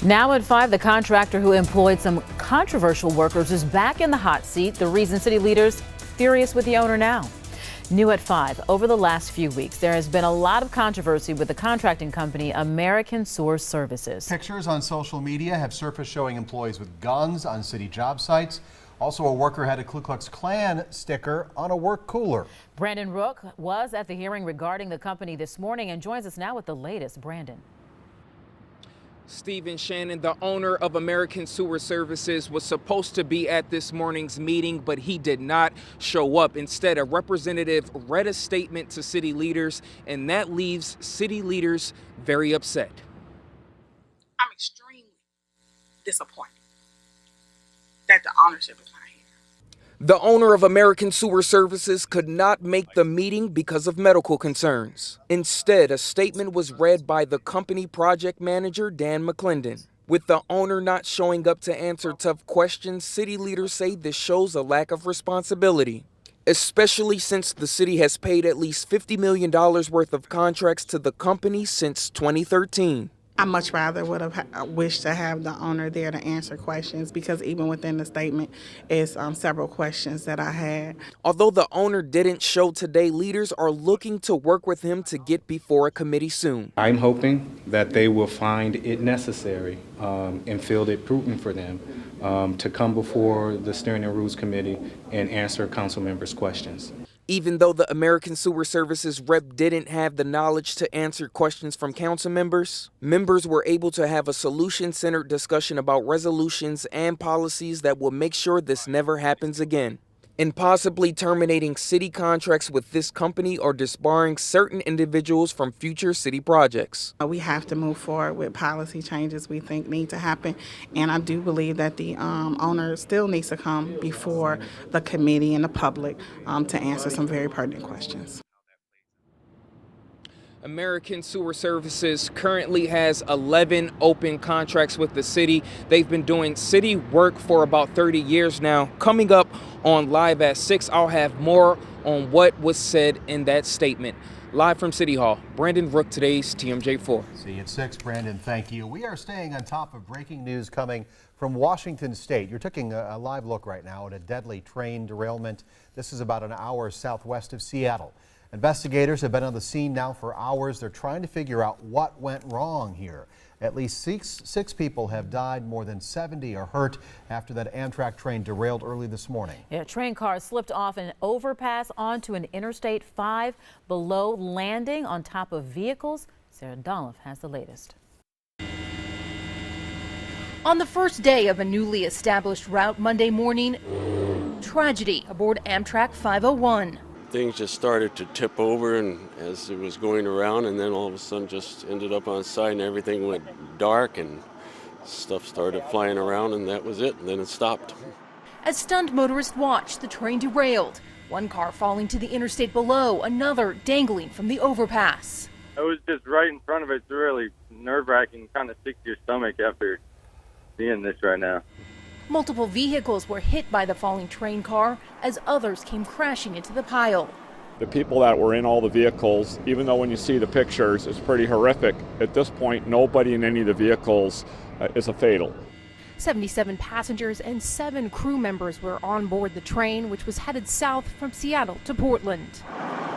Now at 5, the contractor who employed some controversial workers is back in the hot seat. The reason city leaders furious with the owner now. New at 5, over the last few weeks, there has been a lot of controversy with the contracting company American Source Services. Pictures on social media have surfaced showing employees with guns on city job sites. Also, a worker had a Ku Klux Klan sticker on a work cooler. Brandon Rook was at the hearing regarding the company this morning and joins us now with the latest. Brandon. Stephen Shannon, the owner of American Sewer Services, was supposed to be at this morning's meeting, but he did not show up. Instead, a representative read a statement to city leaders, and that leaves city leaders very upset. I'm extremely disappointed that the ownership is not here. The owner of American Sewer Services could not make the meeting because of medical concerns. Instead, a statement was read by the company project manager, Dan McClendon. With the owner not showing up to answer tough questions, city leaders say this shows a lack of responsibility, especially since the city has paid at least $50 million worth of contracts to the company since 2013. I much rather would have wished to have the owner there to answer questions, because even within the statement is several questions that I had. Although the owner didn't show today, leaders are looking to work with him to get before a committee soon. I'm hoping that they will find it necessary and feel it prudent for them to come before the Steering and Rules Committee and answer council members' questions. Even though the American Sewer Services rep didn't have the knowledge to answer questions from council members, members were able to have a solution-centered discussion about resolutions and policies that will make sure this never happens again, and possibly terminating city contracts with this company or disbarring certain individuals from future city projects. We have to move forward with policy changes we think need to happen, and I do believe that the owner still needs to come before the committee and the public to answer some very pertinent questions. American Sewer Services currently has 11 open contracts with the city. They've been doing city work for about 30 years now. Coming up on Live at 6, I'll have more on what was said in that statement. Live from City Hall, Brandon Rook, today's TMJ4. See you at 6, Brandon. Thank you. We are staying on top of breaking news coming from Washington State. You're taking a live look right now at a deadly train derailment. This is about an hour southwest of Seattle. Investigators have been on the scene now for hours. They're trying to figure out what went wrong here. At least six people have died, more than 70 are hurt after that Amtrak train derailed early this morning. Yeah, train cars slipped off an overpass onto an Interstate 5 below, landing on top of vehicles. Sarah Dolph has the latest. On the first day of a newly established route Monday morning, tragedy aboard Amtrak 501. Things just started to tip over, and as it was going around, and then all of a sudden just ended up on side, and everything went dark and stuff started flying around, and that was it, and then it stopped. As stunned motorists watched, the train derailed. One car falling to the interstate below, another dangling from the overpass. It was just right in front of it. It's really nerve-wracking, kind of sick to your stomach after seeing this right now. Multiple vehicles were hit by the falling train car as others came crashing into the pile. The people that were in all the vehicles, even though when you see the pictures, it's pretty horrific. At this point, nobody in any of the vehicles is a fatal. 77 passengers and 7 crew members were on board the train, which was headed south from Seattle to Portland.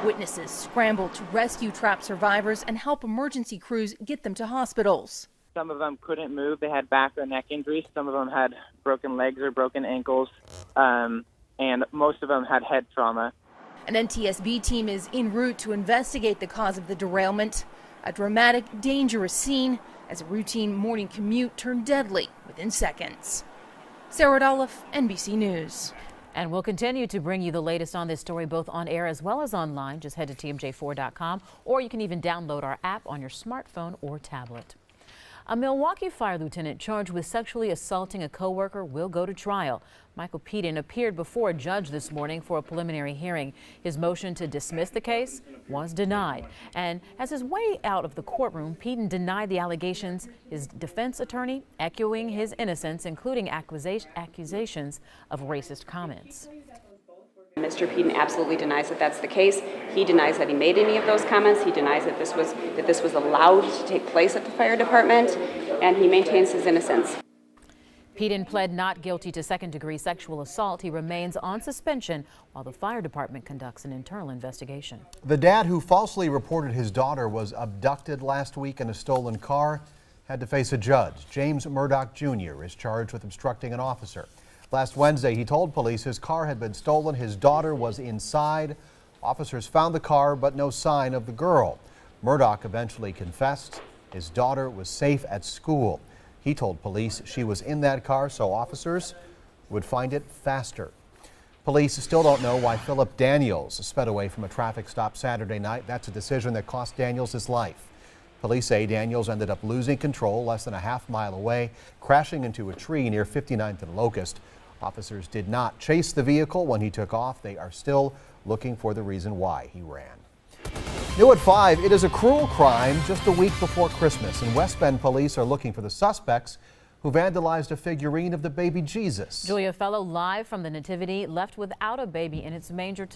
Witnesses scrambled to rescue trapped survivors and help emergency crews get them to hospitals. Some of them couldn't move. They had back or neck injuries. Some of them had broken legs or broken ankles, and most of them had head trauma. An NTSB team is en route to investigate the cause of the derailment. A dramatic, dangerous scene as a routine morning commute turned deadly within seconds. Sarah Dolph, NBC News. And we'll continue to bring you the latest on this story, both on air as well as online. Just head to TMJ4.com, or you can even download our app on your smartphone or tablet. A Milwaukee fire lieutenant charged with sexually assaulting a coworker will go to trial. Michael Peden appeared before a judge this morning for a preliminary hearing. His motion to dismiss the case was denied. And as his way out of the courtroom, Peden denied the allegations, his defense attorney echoing his innocence, including accusations of racist comments. Mr. Peden absolutely denies that that's the case. He denies that he made any of those comments. He denies that this was allowed to take place at the fire department. and he maintains his innocence. Peden pled not guilty to second-degree sexual assault. He remains on suspension while the fire department conducts an internal investigation. The dad who falsely reported his daughter was abducted last week in a stolen car had to face a judge. James Murdoch Jr. is charged with obstructing an officer. Last Wednesday, he told police his car had been stolen. His daughter was inside. Officers found the car, but no sign of the girl. Murdoch eventually confessed his daughter was safe at school. He told police she was in that car so officers would find it faster. Police still don't know why Philip Daniels sped away from a traffic stop Saturday night. That's a decision that cost Daniels his life. Police say Daniels ended up losing control less than a half-mile away, crashing into a tree near 59th and Locust. Officers did not chase the vehicle when he took off. They are still looking for the reason why he ran. New at 5, it is a cruel crime just a week before Christmas. In West Bend, police are looking for the suspects who vandalized a figurine of the baby Jesus. Julia Fellow live from the Nativity, left without a baby in its manger tonight.